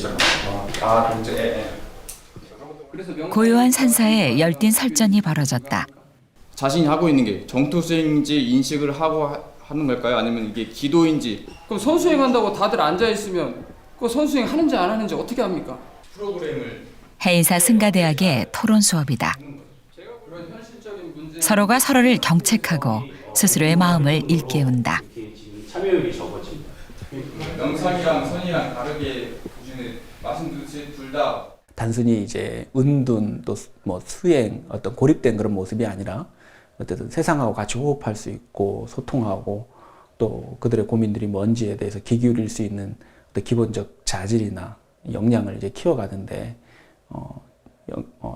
시작합니다. 고요한 산사에 열띤 설전이 벌어졌다. 자신이 하고 있는 게 정투수행인지 인식을 하고 하는 걸까요? 아니면 이게 기도인지? 그럼 선수행한다고 다들 앉아있으면 그 선수행 하는지 안 하는지 어떻게 합니까? 프로그램을 해인사 승가대학의 토론 수업이다. 서로가 서로를 경책하고 스스로의 마음을 일깨운다. 참여율이 적어집니다. 명상이랑 선이랑 다르게 보시는 말씀드린 둘 다 단순히 이제 은둔 또 뭐 수행 어떤 고립된 그런 모습이 아니라 어쨌든 세상하고 같이 호흡할 수 있고 소통하고 또 그들의 고민들이 뭔지에 대해서 귀 기울일 수 있는 어떤 기본적 자질이나 역량을 이제 키워가는데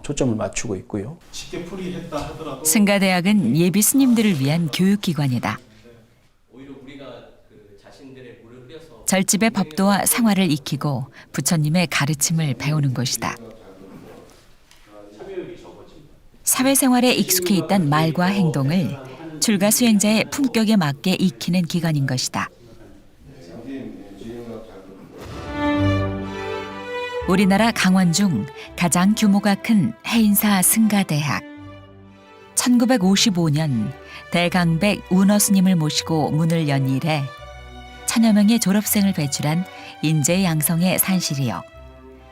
초점을 맞추고 있고요. 쉽게 풀이했다 하더라도 승가대학은 예비 스님들을 위한 교육기관이다. 오히려 우리가 그 자신들의 물을 흐려서 절집의 법도와 생활을 익히고 부처님의 가르침을 배우는 곳이다. 참여율이 적어집니다. 사회생활에 익숙해 있던 말과 행동을 출가 수행자의 품격에 맞게 익히는 기관인 것이다. 우리나라 강원 중 가장 규모가 큰 해인사 승가대학. 1955년 대강백 운어 스님을 모시고 문을 연 이래 천여 명의 졸업생을 배출한 인재 양성의 산실이요.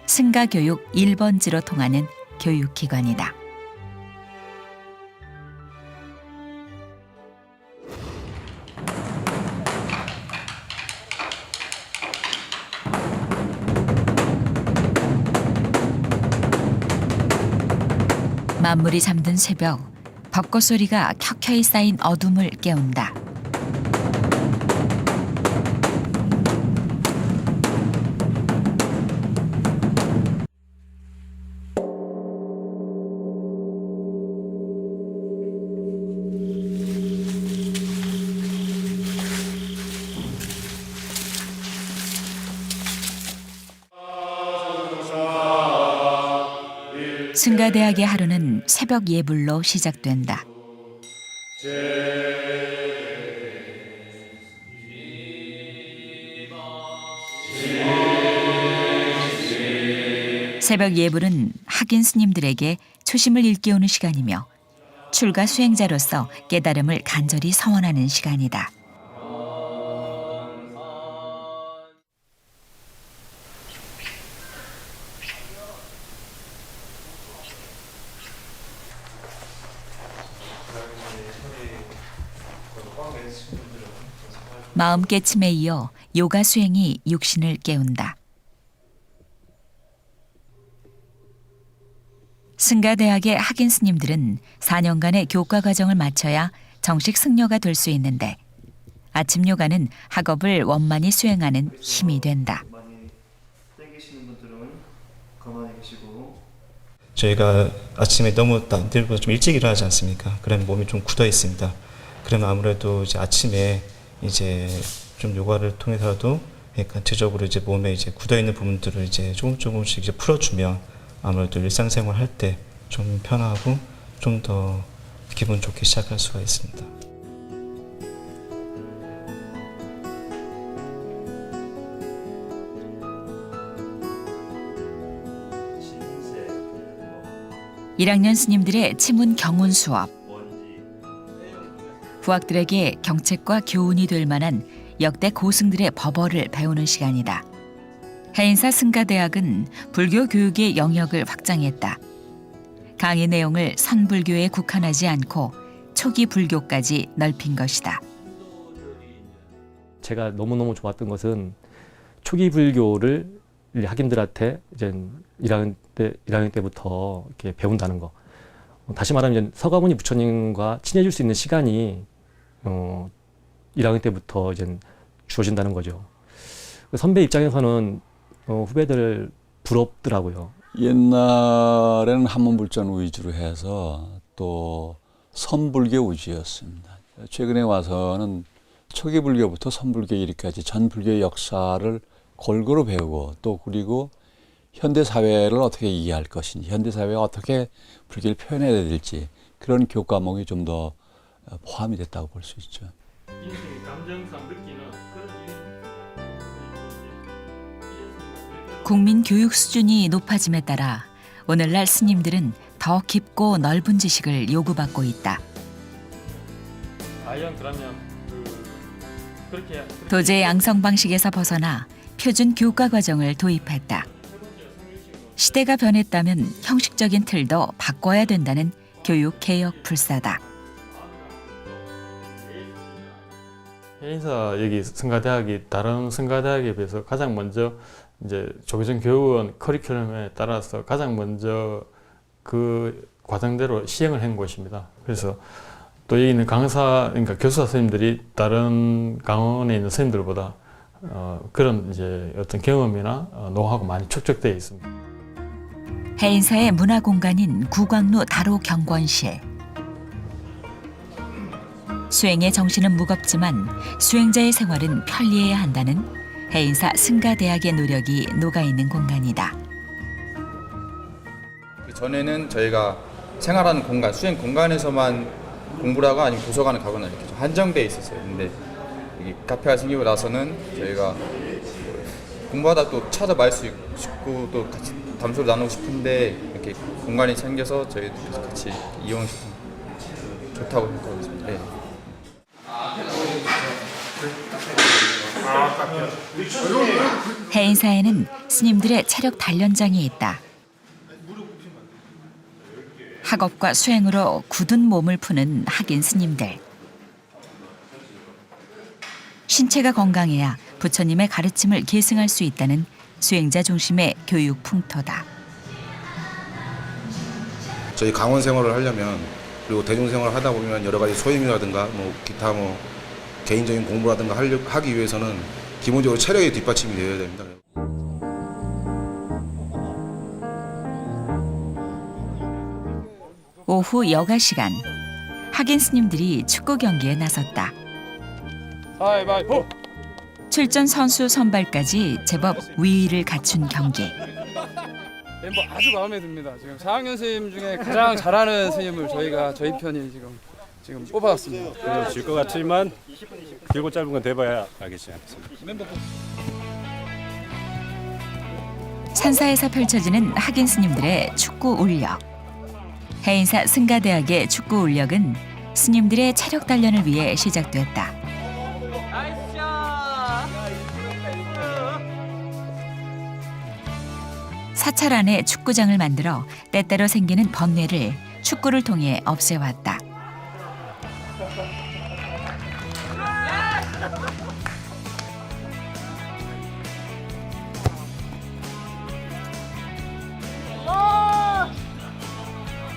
승가교육 1번지로 통하는 교육기관이다. 만물이 잠든 새벽, 벚꽃 소리가 켜켜이 쌓인 어둠을 깨운다. 승가대학의 하루는 새벽 예불로 시작된다. 새벽 예불은 학인 스님들에게 초심을 일깨우는 시간이며 출가 수행자로서 깨달음을 간절히 서원하는 시간이다. 마음 깨침에 이어 요가 수행이 육신을 깨운다. 승가대학의 학인 스님들은 4년간의 교과 과정을 마쳐야 정식 승려가 될 수 있는데 아침 요가는 학업을 원만히 수행하는 힘이 된다. 땡기시는 분들은 가만히 계시고 저희가 아침에 너무 남들보다 좀 일찍 일어나지 않습니까? 그러면 몸이 좀 굳어 있습니다. 그러면 아무래도 이제 아침에 이제 좀 요가를 통해서라도 전체적으로 이제 몸에 이제 굳어 있는 부분들을 이제 조금씩 이제 풀어주면 아무래도 일상생활 할 때 좀 편하고 좀 더 기분 좋게 시작할 수가 있습니다. 신세 1학년 스님들의 치문 경운 수업. 부학들에게 경책과 교훈이 될 만한 역대 고승들의 법어를 배우는 시간이다. 해인사 승가대학은 불교 교육의 영역을 확장했다. 강의 내용을 선불교에 국한하지 않고 초기 불교까지 넓힌 것이다. 제가 너무너무 좋았던 것은 초기 불교를 학인들한테 이제 1학년 때부터 이렇게 배운다는 거. 다시 말하면 이제 서가모니 부처님과 친해질 수 있는 시간이 1학년 때부터 이제 주어진다는 거죠. 선배 입장에서는 후배들 부럽더라고요. 옛날에는 한문불전 위주로 해서 또 선불교 위주였습니다. 최근에 와서는 초기 불교부터 선불교 이르기까지 전 불교의 역사를 골고루 배우고 또 그리고 현대 사회를 어떻게 이해할 것인지, 현대 사회가 어떻게 불교를 표현해야 될지 그런 교육 과목이 좀 더 포함이 됐다고 볼 수 있죠. 인생의 감정상 느끼는 그런 국민 교육 수준이 높아짐에 따라 오늘날 스님들은 더 깊고 넓은 지식을 요구받고 있다. 도제 양성 방식에서 벗어나 표준 교과 과정을 도입했다. 시대가 변했다면 형식적인 틀도 바꿔야 된다는 교육 개혁 불사다. 해인사 여기 성가대학이 다른 성가대학에 비해서 가장 먼저 이제 조계종 교육원 커리큘럼에 따라서 가장 먼저 그 과정대로 시행을 한 곳입니다. 그래서 또 여기 있는 강사, 그러니까 교수사 선생님들이 다른 강원에 있는 선생님들보다 그런 이제 어떤 경험이나 노하우가 많이 축적되어 있습니다. 해인사의 문화 공간인 구광로 다로 경권실. 수행의 정신은 무겁지만 수행자의 생활은 편리해야 한다는 해인사 승가대학의 노력이 녹아있는 공간이다. 전에는 저희가 생활하는 공간, 수행 공간에서만 공부를 하고 아니면 도서관을 가거나 이렇게 좀 한정되어 있었어요. 근데 이 카페가 생기고 나서는 저희가 공부하다 또 찾아말 수 있고 또 같이 담소를 나누고 싶은데 이렇게 공간이 생겨서 저희도 같이 이용해서 좋다고 생각하고 있습니다. 네. 해인사에는 스님들의 체력 단련장이 있다. 학업과 수행으로 굳은 몸을 푸는 학인 스님들. 신체가 건강해야 부처님의 가르침을 계승할 수 있다는 수행자 중심의 교육 풍토다. 저희 강원 생활을 하려면 그리고 대중 생활을 하다 보면 여러 가지 소임이라든가 뭐 기타 뭐 개인적인 공부라든가 하기 위해서는 기본적으로 체력이 뒷받침이 되어야 됩니다. 오후 여가 시간, 학인 스님들이 축구 경기에 나섰다. 가위바위보. 출전 선수 선발까지 제법 위의를 갖춘 경기. 멤버 아주 마음에 듭니다. 지금 4학년 선생님 중에 가장 잘하는 선생님을 저희 편이 지금 뽑아왔습니다. 질 것 같지만 길고 짧은 건 돼봐야 알겠지 않습니까? 산사에서 펼쳐지는 학인 스님들의 축구 울력. 해인사 승가대학의 축구 울력은 스님들의 체력 단련을 위해 시작됐다. 사찰 안에 축구장을 만들어 때때로 생기는 번뇌를 축구를 통해 없애왔다.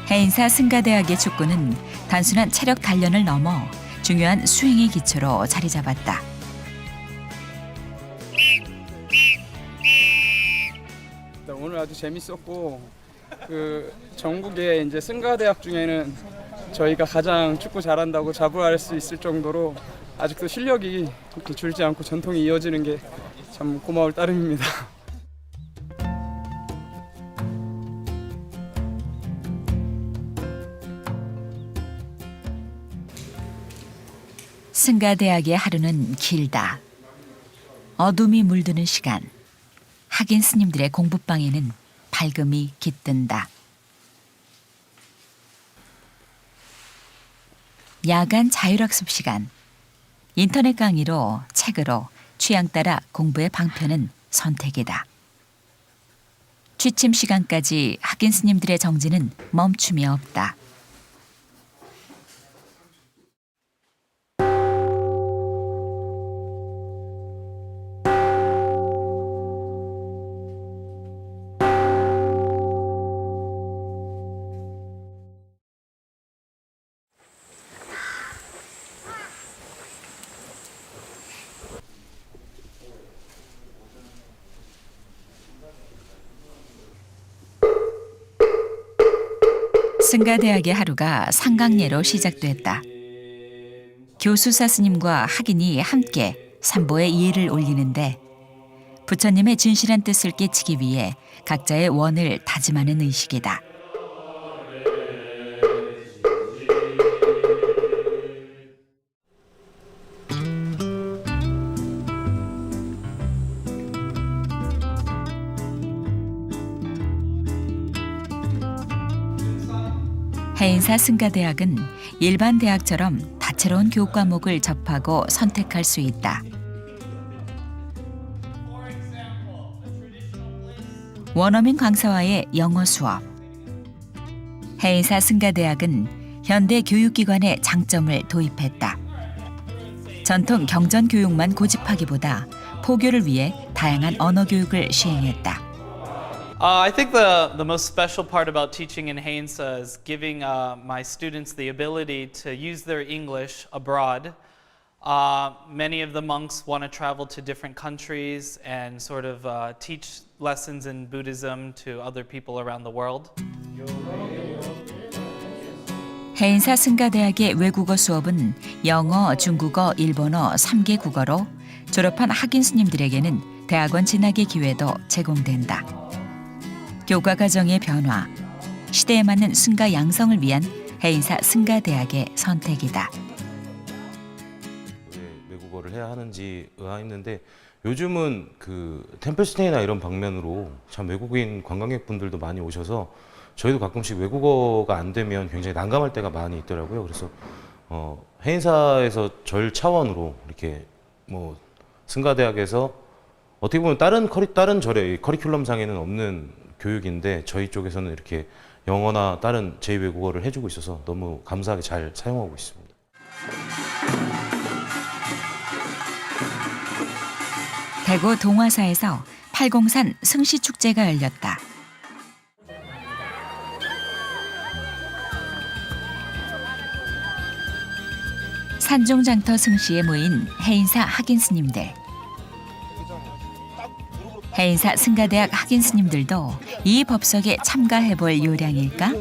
해인사 승가대학의 축구는 단순한 체력 단련을 넘어 중요한 수행의 기초로 자리 잡았다. 오늘 아주 재밌었고 전국에 이제 승가대학 중에는 저희가 가장 축구 잘한다고 자부할 수 있을 정도로 아직도 실력이 이렇게 줄지 않고 전통이 이어지는 게 참 고마울 따름입니다. 승가대학의 하루는 길다. 어둠이 물드는 시간. 학인 스님들의 공부방에는 밝음이 깃든다. 야간 자율학습 시간. 인터넷 강의로 책으로 취향 따라 공부의 방편은 선택이다. 취침 시간까지 학인 스님들의 정진은 멈춤이 없다. 승가대학의 하루가 상강례로 시작됐다. 교수사 스님과 학인이 함께 삼보의 예를 올리는데 부처님의 진실한 뜻을 깨치기 위해 각자의 원을 다짐하는 의식이다. 해인사 승가대학은 일반 대학처럼 다채로운 교육 과목을 접하고 선택할 수 있다. 원어민 강사와의 영어 수업. 해인사 승가대학은 현대 교육기관의 장점을 도입했다. 전통 경전 교육만 고집하기보다 포교를 위해 다양한 언어 교육을 시행했다. I think the most special part about teaching in Hainsa is giving my students the ability to use their English abroad. Many of the monks want to travel to different countries and sort of teach lessons in Buddhism to other people around the world. 해인사 승가대학의 외국어 수업은 영어, 중국어, 일본어 3개 국어로 졸업한 학인 스님들에게는 대학원 진학의 기회도 제공된다. 교과 과정의 변화, 시대에 맞는 승가 양성을 위한 해인사 승가대학의 선택이다. 왜 외국어를 해야 하는지 의아했는데 요즘은 그 템플스테이나 이런 방면으로 참 외국인 관광객분들도 많이 오셔서 저희도 가끔씩 외국어가 안 되면 굉장히 난감할 때가 많이 있더라고요. 그래서 해인사에서 절 차원으로 이렇게 뭐 승가대학에서 어떻게 보면 다른 절의 커리큘럼상에는 없는 교육인데 저희 쪽에서는 이렇게 영어나 다른 제2외국어를 해주고 있어서 너무 감사하게 잘 사용하고 있습니다. 대구 동화사에서 팔공산 승시축제가 열렸다. 산종장터 승시에 모인 해인사 학인 스님들. 해인사 승가대학 학인 스님들도 이 법석에 참가해볼 요량일까?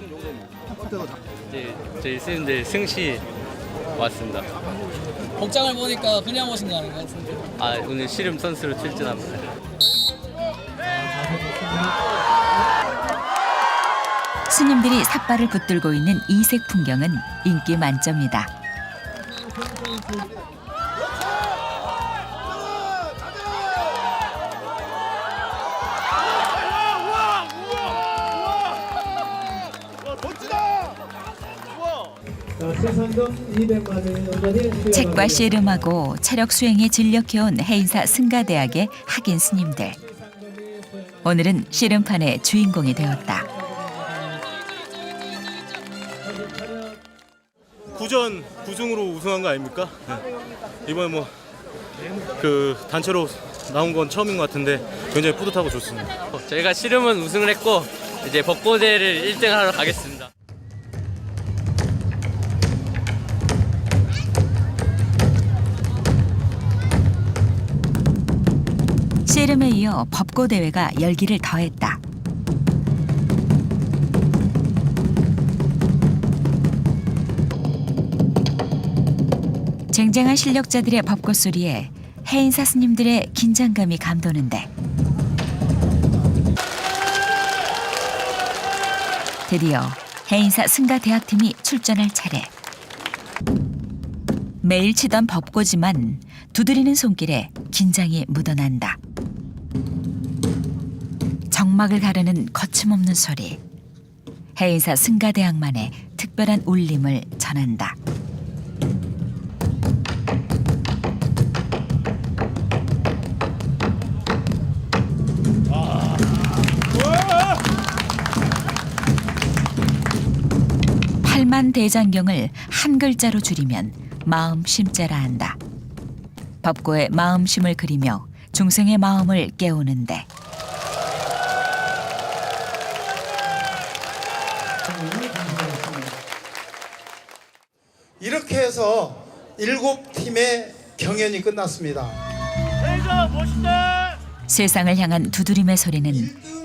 저희 스님들 승시 왔습니다. 복장을 보니까 그냥 오신 거 아닌 것 같은데. 오늘 씨름 선수로 출전합니다. 스님들이 삿발을 붙들고 있는 이색 풍경은 인기 만점이다. 책과 씨름하고 체력 수행에 진력해온 해인사 승가대학의 학인 스님들. 오늘은 씨름판의 주인공이 되었다. 구전 9승으로 우승한 거 아닙니까? 이번에 뭐 그 단체로 나온 건 처음인 것 같은데 굉장히 뿌듯하고 좋습니다. 저희가 씨름은 우승을 했고 이제 벚꽃대를 1등 하러 가겠습니다. 씨름에 이어 법고대회가 열기를 더했다. 쟁쟁한 실력자들의 법고 소리에 해인사 스님들의 긴장감이 감도는데 드디어 해인사 승가대학팀이 출전할 차례. 매일 치던 법고지만 두드리는 손길에 긴장이 묻어난다. 정막을 가르는 거침없는 소리. 해인사 승가대학만의 특별한 울림을 전한다. 팔만 대장경을 한 글자로 줄이면 마음심자라 한다. 법고의 마음심을 그리며 중생의 마음을 깨우는데 이렇게 해서 7팀의 경연이 끝났습니다. 세상을 향한 두드림의 소리는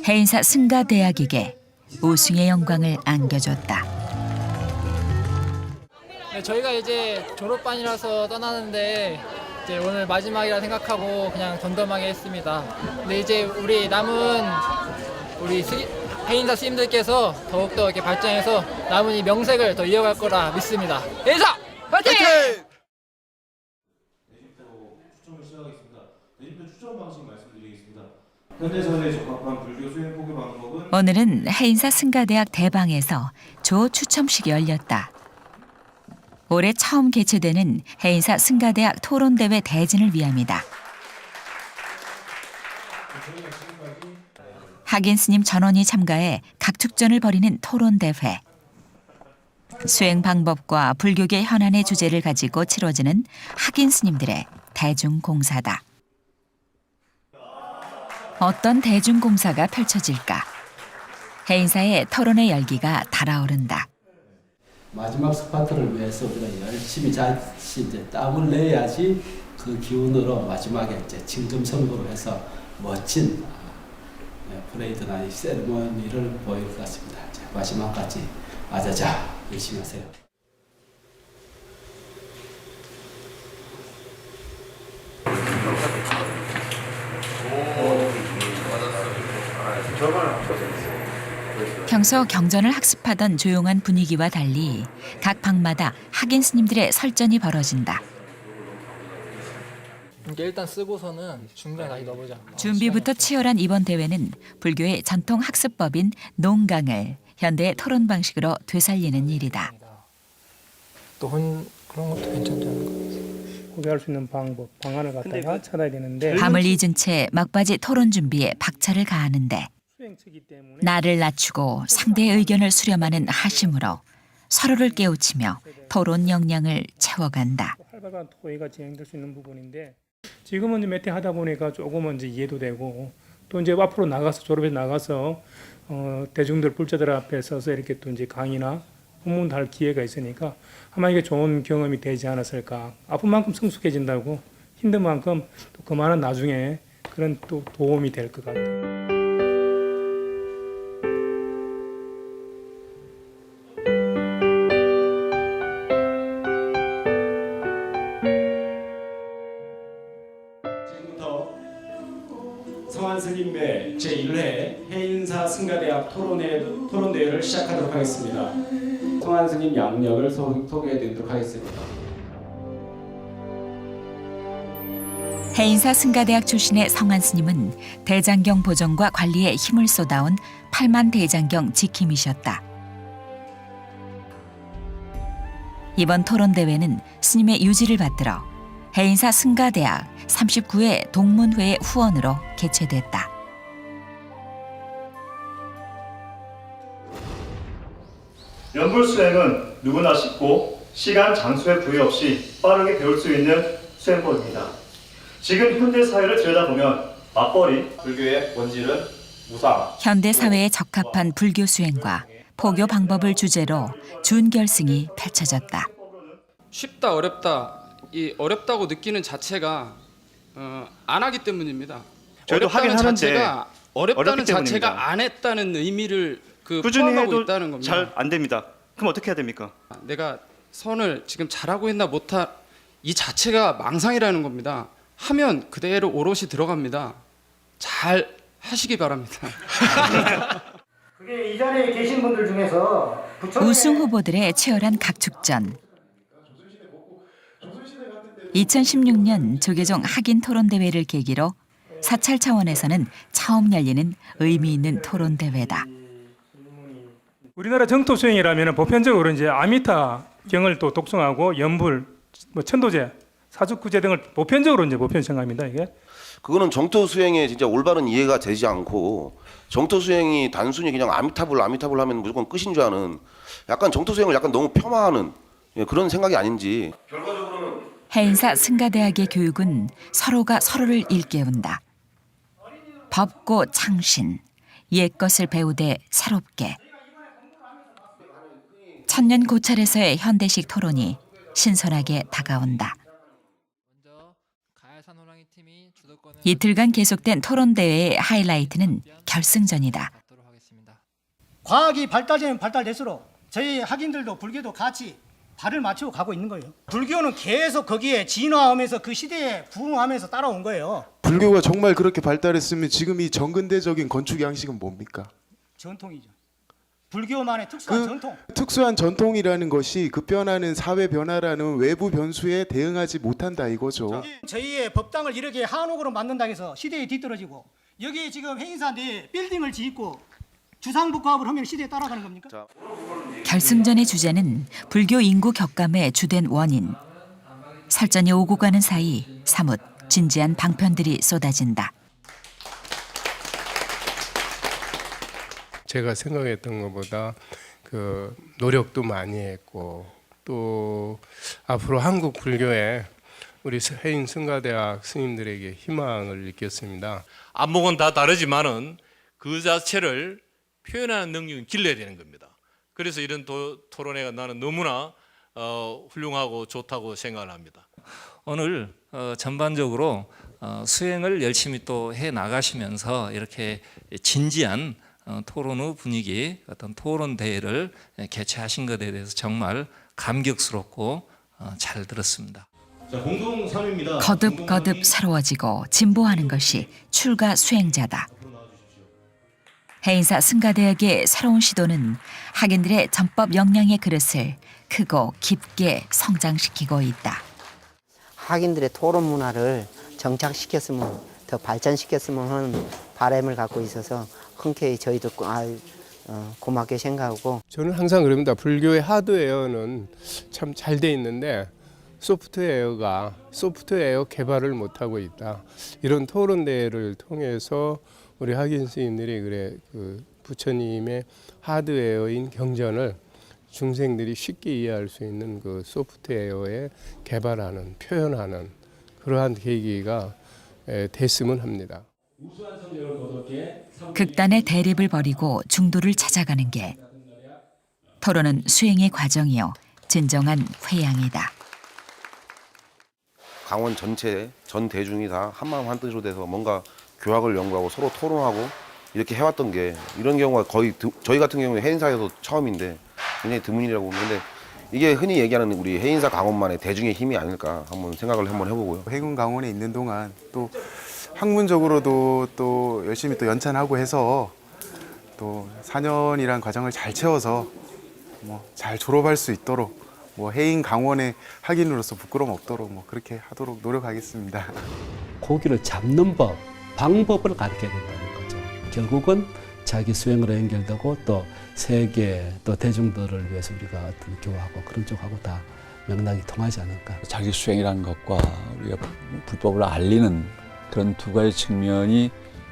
해인사 승가대학에게 우승의 영광을 안겨줬다. 네, 저희가 이제 졸업반이라서 떠나는데 이제 오늘 마지막이라 생각하고 그냥 덤덤하게 했습니다. 근데 이제 우리 남은 해인사 스님들께서 더욱더 이렇게 발전해서 남은 이 명색을 더 이어갈 거라 믿습니다. 해인사 파이팅! 추첨을 시작하겠습니다. 내집도 추첨 방식 말씀드리겠습니다. 현대 사회에 적합한 불교 수행 포교 방법은 오늘은 해인사 승가대학 대방에서 조 추첨식이 열렸다. 올해 처음 개최되는 해인사 승가대학 토론대회 대진을 위함이다. 학인 스님 전원이 참가해 각축전을 벌이는 토론대회. 수행 방법과 불교계 현안의 주제를 가지고 치러지는 학인 스님들의 대중공사다. 어떤 대중공사가 펼쳐질까? 해인사의 토론의 열기가 달아오른다. 마지막 스파트를 위해서 우리가 열심히 이제 땀을 내야지 그 기운으로 마지막에 이제 징금 선고를 해서 멋진 브레이드나 세리머니를 보일 것 같습니다. 마지막까지 아자자 열심히 하세요. 평소 경전을 학습하던 조용한 분위기와 달리 각 방마다 학인 스님들의 설전이 벌어진다. 이게 일단 쓰고서는 중간에 다시 넣어보자. 준비부터 치열한 이번 대회는 불교의 전통 학습법인 농강을 현대의 토론 방식으로 되살리는 일이다. 또 그런 것도 괜찮다는 거. 구별할 수 있는 방법, 방안을 갖다가 찾아야 되는데 밤을 잊은 채 막바지 토론 준비에 박차를 가하는데 나를 낮추고 상대의 의견을 수렴하는 하심으로 서로를 깨우치며 토론 역량을 채워간다. 활발한 토의가 진행될 수 있는 부분인데 지금은 이제 몇 회 하다 보니까 조금은 이제 이해도 되고 또 이제 앞으로 나가서 졸업해서 나가서 대중들 불자들 앞에 서서 이렇게 또 이제 강의나 본문도 할 기회가 있으니까 아마 이게 좋은 경험이 되지 않았을까. 아픈 만큼 성숙해진다고 힘든 만큼 또 그만한 나중에 그런 또 도움이 될 것 같아요. 성한 스님의 제1회 해인사 승가대학 토론대회를 시작하도록 하겠습니다. 성한 스님 양력을 소개해드리도록 하겠습니다. 해인사 승가대학 출신의 성한 스님은 대장경 보존과 관리에 힘을 쏟아온 8만 대장경 지킴이셨다. 이번 토론대회는 스님의 유지를 받들어 해인사 승가대학 39회 동문회의 후원으로 개최됐다. 연불 수행은 누구나 쉽고 시간, 장소에 구애 없이 빠르게 배울 수 있는 수행법입니다. 지금 현대 사회를 들여다보면 맞벌이, 불교의 본질은 무상. 현대 사회에 적합한 불교 수행과 포교 방법을 주제로 준결승이 펼쳐졌다. 쉽다 어렵다 이 어렵다고 느끼는 자체가 안 하기 때문입니다. 저희도 하긴 어렵다는 하는데 자체가 어렵다는 어렵기 자체가 때문입니다. 안 했다는 의미를 꾸준히 포함하고 해도 있다는 겁니다. 잘 안 됩니다. 그럼 어떻게 해야 됩니까? 내가 선을 지금 잘하고 있나 못하 이 자체가 망상이라는 겁니다. 하면 그대로 오롯이 들어갑니다. 잘 하시기 바랍니다. 그게 이 자리에 계신 분들 중에서 우승 후보들의 치열한 각축전. 2016년 조계종 학인 토론대회를 계기로 사찰 차원에서는 처음 열리는 의미 있는 토론대회다. 우리나라 정토 수행이라면 보편적으로 이제 아미타 경을 또 독송하고 연불, 천도제, 사죽구제 등을 보편적으로 이제 보편 정합니다. 이게 그거는 정토 수행에 진짜 올바른 이해가 되지 않고 정토 수행이 단순히 그냥 아미타불 하면 무조건 끝인 줄 아는 약간 정토 수행을 약간 너무 폄하하는 그런 생각이 아닌지. 결과적으로는 해인사 승가대학의 교육은 서로가 서로를 일깨운다. 법고 창신, 옛것을 배우되 새롭게. 천년 고찰에서의 현대식 토론이 신선하게 다가온다. 이틀간 계속된 토론대회의 하이라이트는 결승전이다. 과학이 발달되면 발달될수록 저희 학인들도 불교도 같이 발을 맞추고 가고 있는 거예요. 불교는 계속 거기에 진화하면서 그 시대에 부응하면서 따라온 거예요. 불교가 정말 그렇게 발달했으면 지금 이 정근대적인 건축 양식은 뭡니까? 전통이죠. 불교만의 특수한 전통. 특수한 전통이라는 것이 급변하는 사회 변화라는 외부 변수에 대응하지 못한다 이거죠. 저희의 법당을 이렇게 한옥으로 만든다고 해서 시대에 뒤떨어지고 여기에 지금 해인사 내 빌딩을 짓고 주상복합을 하면 시대에 따라가는 겁니까? 결승전의 주제는 불교 인구 격감의 주된 원인. 설전이 오고 가는 사이 사뭇 진지한 방편들이 쏟아진다. 제가 생각했던 것보다 그 노력도 많이 했고 또 앞으로 한국 불교에 우리 해인 승가대학 스님들에게 희망을 느꼈습니다. 안목은 다 다르지만은 그 자체를 표현하는 능력은 길러야 되는 겁니다. 그래서 이런 토론회가 나는 너무나 훌륭하고 좋다고 생각을 합니다. 오늘 전반적으로 수행을 열심히 또 해 나가시면서 이렇게 진지한 토론 후 분위기, 어떤 토론 대회를 개최하신 것에 대해서 정말 감격스럽고 잘 들었습니다. 자, 공동 3위입니다. 거듭거듭 새로워지고 진보하는 것이 출가 수행자다. 해인사 승가대학의 새로운 시도는 학인들의 전법 역량의 그릇을 크고 깊게 성장시키고 있다. 학인들의 토론 문화를 정착시켰으면, 더 발전시켰으면 하는 바람을 갖고 있어서 흔쾌히 저희도 고맙게 생각하고. 저는 항상 그럽니다. 불교의 하드웨어는 참 잘 돼 있는데 소프트웨어 개발을 못하고 있다. 이런 토론 대회를 통해서 우리 학인 스님들이 그 부처님의 하드웨어인 경전을 중생들이 쉽게 이해할 수 있는 그 소프트웨어에 개발하는, 표현하는 그러한 계기가 됐으면 합니다. 극단의 대립을 버리고 중도를 찾아가는 게 토론은 수행의 과정이요 진정한 회양이다. 강원 전체 전 대중이 다 한마음 한뜻으로 돼서 뭔가 교학을 연구하고 서로 토론하고 이렇게 해왔던 게 이런 경우가 거의 저희 같은 경우는 해인사에서 처음인데 굉장히 드문이라고 보는데 이게 흔히 얘기하는 우리 해인사 강원만의 대중의 힘이 아닐까 한번 생각을 해보고요. 해군 강원에 있는 동안 또 학문적으로도 또 열심히 또 연찬하고 해서 또 4년이란 과정을 잘 채워서 잘 졸업할 수 있도록 해인 강원의 학인으로서 부끄러움 없도록 그렇게 하도록 노력하겠습니다. 고기를 잡는 법, 방법을 가르쳐야 된다는 거죠. 결국은 자기 수행으로 연결되고 또 세계 또 대중들을 위해서 우리가 어떤 교화하고 그런 쪽하고 다 맥락이 통하지 않을까. 자기 수행이라는 것과 우리가 불법을 알리는 그런 두 가지 측면이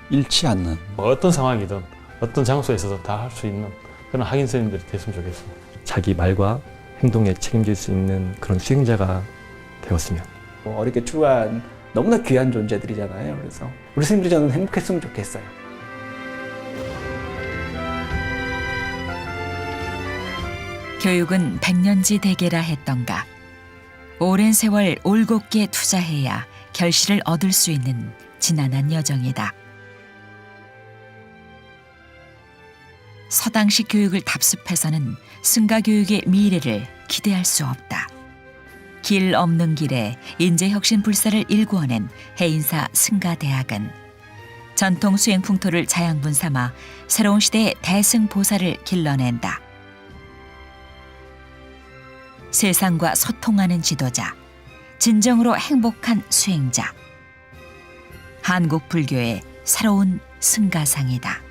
잃지 않는, 어떤 상황이든 어떤 장소에 있어서 다 할 수 있는 그런 학인 스님들이 됐으면 좋겠습니다. 자기 말과 행동에 책임질 수 있는 그런 수행자가 되었으면. 어렵게 출가한 너무나 귀한 존재들이잖아요. 그래서 우리 스님들이 저는 행복했으면 좋겠어요. 교육은 백년지 대계라 했던가. 오랜 세월 올곧게 투자해야 결실을 얻을 수 있는 지난한 여정이다. 서당식 교육을 답습해서는 승가 교육의 미래를 기대할 수 없다. 길 없는 길에 인재혁신 불사를 일구어낸 해인사 승가대학은 전통 수행 풍토를 자양분 삼아 새로운 시대의 대승보살을 길러낸다. 세상과 소통하는 지도자, 진정으로 행복한 수행자. 한국 불교의 새로운 승가상이다.